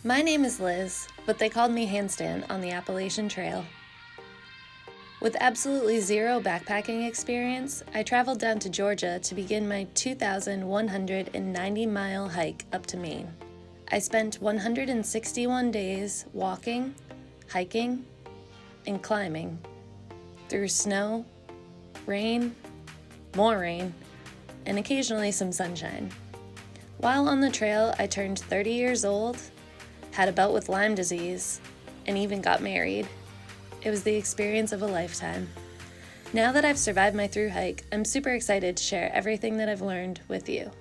My name is Liz, but they called me Handstand on the Appalachian Trail. With absolutely zero backpacking experience, I traveled down to Georgia to begin my 2,190-mile hike up to Maine. I spent 161 days walking, hiking, and climbing through snow, rain, more rain, and occasionally some sunshine. While on the trail, I turned 30 years old, had a bout with Lyme disease, and even got married. It was the experience of a lifetime. Now that I've survived my thru hike, I'm super excited to share everything that I've learned with you.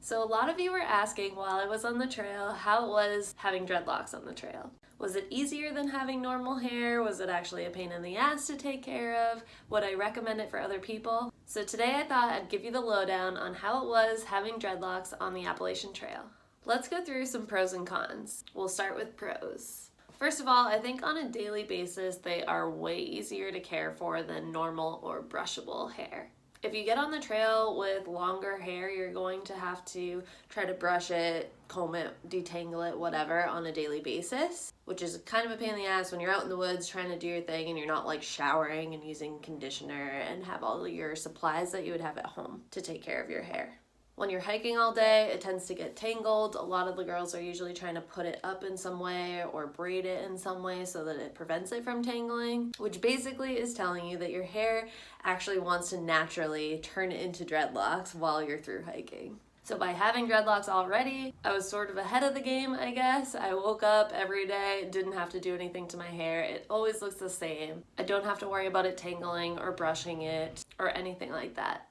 So a lot of you were asking while I was on the trail how it was having dreadlocks on the trail. Was it easier than having normal hair? Was it actually a pain in the ass to take care of? Would I recommend it for other people? So today I thought I'd give you the lowdown on how it was having dreadlocks on the Appalachian Trail. Let's go through some pros and cons. We'll start with pros. First of all, I think on a daily basis they are way easier to care for than normal or brushable hair. If you get on the trail with longer hair, you're going to have to try to brush it, comb it, detangle it, whatever, on a daily basis, which is kind of a pain in the ass when you're out in the woods trying to do your thing and you're not like showering and using conditioner and have all of your supplies that you would have at home to take care of your hair. When you're hiking all day, it tends to get tangled. A lot of the girls are usually trying to put it up in some way or braid it in some way so that it prevents it from tangling, which basically is telling you that your hair actually wants to naturally turn into dreadlocks while you're through hiking. So by having dreadlocks already, I was sort of ahead of the game, I guess. I woke up every day, didn't have to do anything to my hair. It always looks the same. I don't have to worry about it tangling or brushing it or anything like that.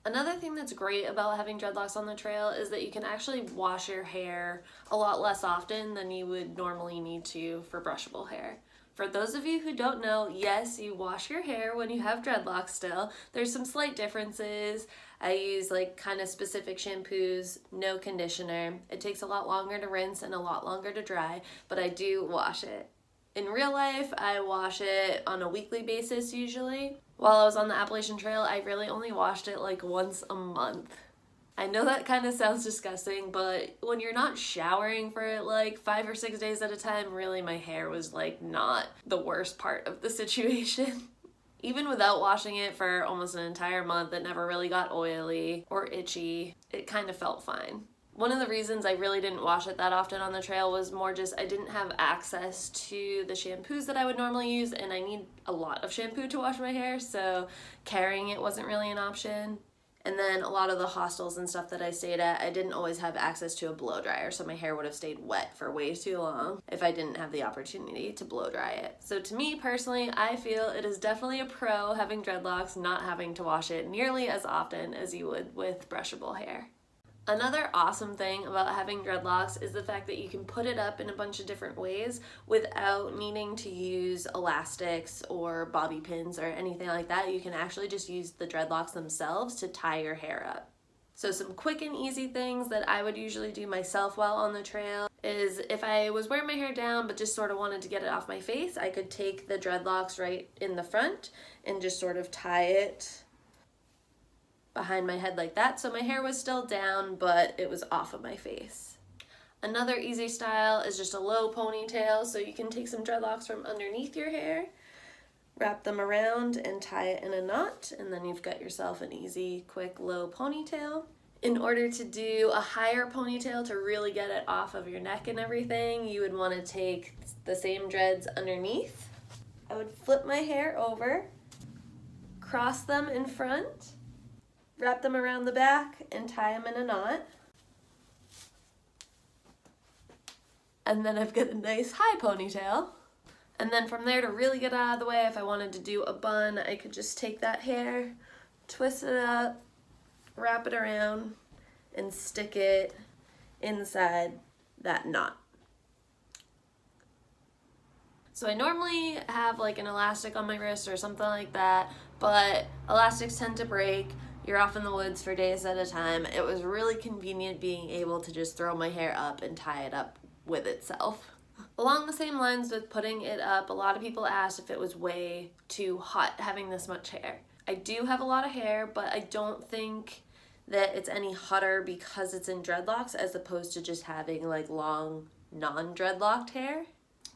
Another thing that's great about having dreadlocks on the trail is that you can actually wash your hair a lot less often than you would normally need to for brushable hair. For those of you who don't know, yes, you wash your hair when you have dreadlocks still. There's some slight differences. I use like kind of specific shampoos, no conditioner. It takes a lot longer to rinse and a lot longer to dry, but I do wash it. In real life, I wash it on a weekly basis usually. While I was on the Appalachian Trail, I really only washed it like once a month. I know that kind of sounds disgusting, but when you're not showering for like 5 or 6 days at a time, really my hair was like not the worst part of the situation. Even without washing it for almost an entire month, it never really got oily or itchy. It kind of felt fine. One of the reasons I really didn't wash it that often on the trail was more just I didn't have access to the shampoos that I would normally use, and I need a lot of shampoo to wash my hair, so carrying it wasn't really an option. And then a lot of the hostels and stuff that I stayed at, I didn't always have access to a blow dryer, so my hair would have stayed wet for way too long if I didn't have the opportunity to blow dry it. So to me personally, I feel it is definitely a pro having dreadlocks, not having to wash it nearly as often as you would with brushable hair. Another awesome thing about having dreadlocks is the fact that you can put it up in a bunch of different ways without needing to use elastics or bobby pins or anything like that. You can actually just use the dreadlocks themselves to tie your hair up. So some quick and easy things that I would usually do myself while on the trail is if I was wearing my hair down but just sort of wanted to get it off my face, I could take the dreadlocks right in the front and just sort of tie it behind my head like that, so my hair was still down but it was off of my face. Another easy style is just a low ponytail, so you can take some dreadlocks from underneath your hair, wrap them around and tie it in a knot, and then you've got yourself an easy, quick, low ponytail. In order to do a higher ponytail to really get it off of your neck and everything, you would want to take the same dreads underneath. I would flip my hair over, cross them in front, wrap them around the back and tie them in a knot. And then I've got a nice high ponytail. And then from there, to really get out of the way, if I wanted to do a bun, I could just take that hair, twist it up, wrap it around, and stick it inside that knot. So I normally have like an elastic on my wrist or something like that, but elastics tend to break. You're off in the woods for days at a time. It was really convenient being able to just throw my hair up and tie it up with itself. Along the same lines with putting it up, a lot of people asked if it was way too hot having this much hair. I do have a lot of hair, but I don't think that it's any hotter because it's in dreadlocks as opposed to just having like long non-dreadlocked hair.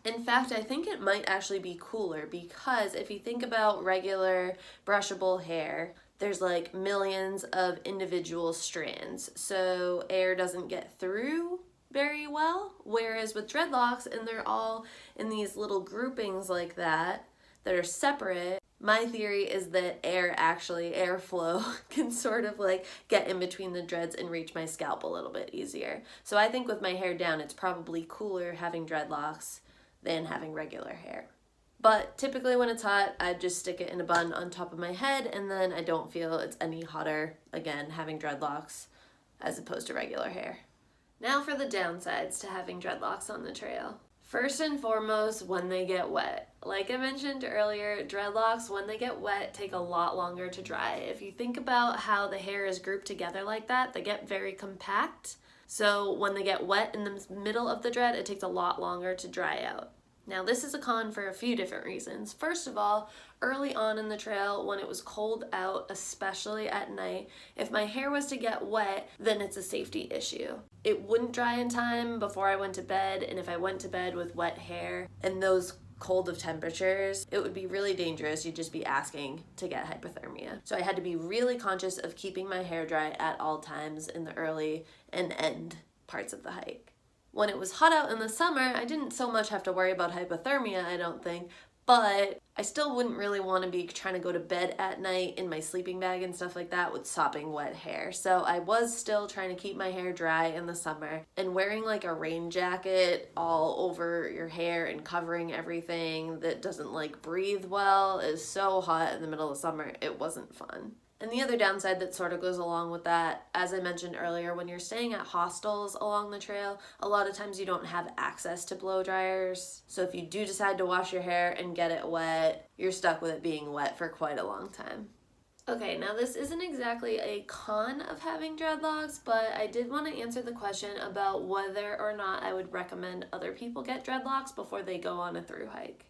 In fact, I think it might actually be cooler because if you think about regular brushable hair, there's like millions of individual strands, so air doesn't get through very well. Whereas with dreadlocks, and they're all in these little groupings like that are separate, my theory is that airflow can sort of like get in between the dreads and reach my scalp a little bit easier. So I think with my hair down, it's probably cooler having dreadlocks than having regular hair. But typically when it's hot, I just stick it in a bun on top of my head, and then I don't feel it's any hotter, again, having dreadlocks as opposed to regular hair. Now for the downsides to having dreadlocks on the trail. First and foremost, when they get wet. Like I mentioned earlier, dreadlocks, when they get wet, take a lot longer to dry. If you think about how the hair is grouped together like that, they get very compact. So when they get wet in the middle of the dread, it takes a lot longer to dry out. Now this is a con for a few different reasons. First of all, early on in the trail when it was cold out, especially at night, if my hair was to get wet, then it's a safety issue. It wouldn't dry in time before I went to bed, and if I went to bed with wet hair and those cold of temperatures, it would be really dangerous. You'd just be asking to get hypothermia. So I had to be really conscious of keeping my hair dry at all times in the early and end parts of the hike. When it was hot out in the summer, I didn't so much have to worry about hypothermia, I don't think, but I still wouldn't really want to be trying to go to bed at night in my sleeping bag and stuff like that with sopping wet hair. So I was still trying to keep my hair dry in the summer, and wearing like a rain jacket all over your hair and covering everything that doesn't like breathe well is so hot in the middle of summer. It wasn't fun. And the other downside that sort of goes along with that, as I mentioned earlier, when you're staying at hostels along the trail, a lot of times you don't have access to blow dryers. So if you do decide to wash your hair and get it wet, you're stuck with it being wet for quite a long time. Okay, now this isn't exactly a con of having dreadlocks, but I did want to answer the question about whether or not I would recommend other people get dreadlocks before they go on a thru hike.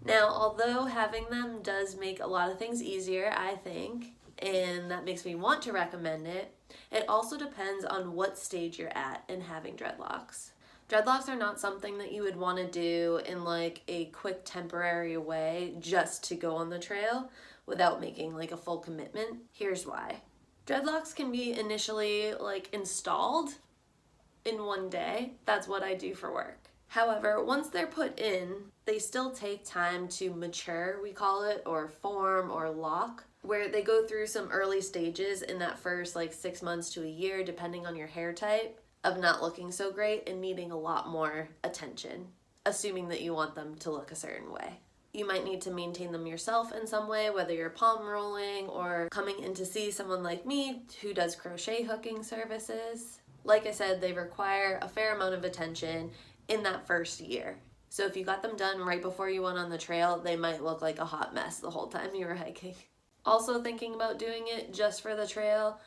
Now, although having them does make a lot of things easier, I think, and that makes me want to recommend it, it also depends on what stage you're at in having dreadlocks. Dreadlocks are not something that you would want to do in like a quick temporary way just to go on the trail without making like a full commitment. Here's why. Dreadlocks can be initially like installed in one day. That's what I do for work. However, once they're put in, they still take time to mature, we call it, or form or lock, where they go through some early stages in that first like 6 months to a year, depending on your hair type, of not looking so great and needing a lot more attention, assuming that you want them to look a certain way. You might need to maintain them yourself in some way, whether you're palm rolling or coming in to see someone like me who does crochet hooking services. Like I said, they require a fair amount of attention in that first year. So if you got them done right before you went on the trail, they might look like a hot mess the whole time you were hiking. Also thinking about doing it just for the trail,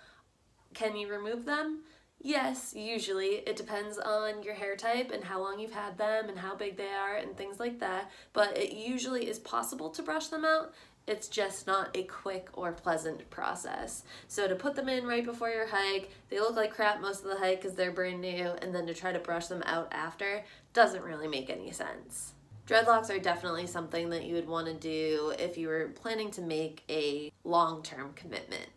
can you remove them? Yes, usually. It depends on your hair type and how long you've had them and how big they are and things like that, but it usually is possible to brush them out. It's just not a quick or pleasant process. So to put them in right before your hike, they look like crap most of the hike because they're brand new, and then to try to brush them out after doesn't really make any sense. Dreadlocks are definitely something that you would want to do if you were planning to make a long-term commitment.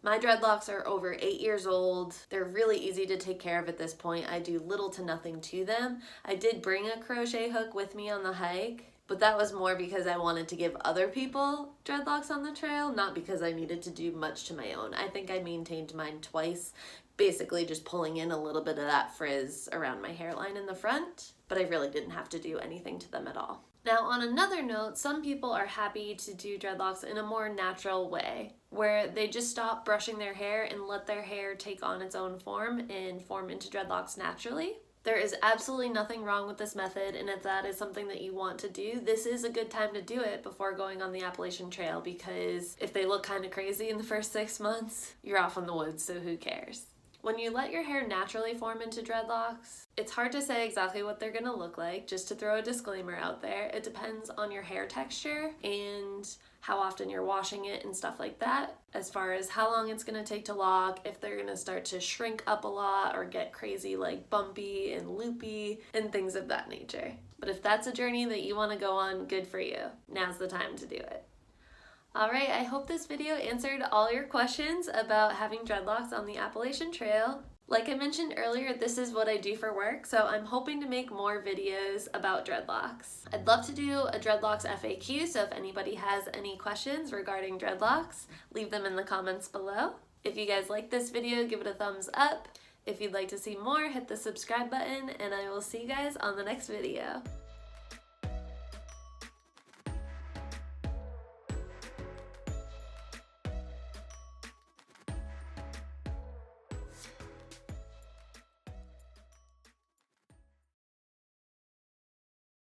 My dreadlocks are over 8 years old. They're really easy to take care of at this point. I do little to nothing to them. I did bring a crochet hook with me on the hike, but that was more because I wanted to give other people dreadlocks on the trail, not because I needed to do much to my own. I think I maintained mine twice, basically just pulling in a little bit of that frizz around my hairline in the front, but I really didn't have to do anything to them at all. Now, on another note, some people are happy to do dreadlocks in a more natural way, where they just stop brushing their hair and let their hair take on its own form and form into dreadlocks naturally. There is absolutely nothing wrong with this method, and if that is something that you want to do, this is a good time to do it before going on the Appalachian Trail, because if they look kind of crazy in the first 6 months, you're off in the woods, so who cares? When you let your hair naturally form into dreadlocks, it's hard to say exactly what they're gonna look like. Just to throw a disclaimer out there, it depends on your hair texture and how often you're washing it and stuff like that, as far as how long it's gonna take to lock, if they're gonna start to shrink up a lot or get crazy like bumpy and loopy and things of that nature. But if that's a journey that you wanna go on, good for you. Now's the time to do it. Alright, I hope this video answered all your questions about having dreadlocks on the Appalachian Trail. Like I mentioned earlier, this is what I do for work, so I'm hoping to make more videos about dreadlocks. I'd love to do a dreadlocks FAQ, so if anybody has any questions regarding dreadlocks, leave them in the comments below. If you guys like this video, give it a thumbs up. If you'd like to see more, hit the subscribe button, and I will see you guys on the next video.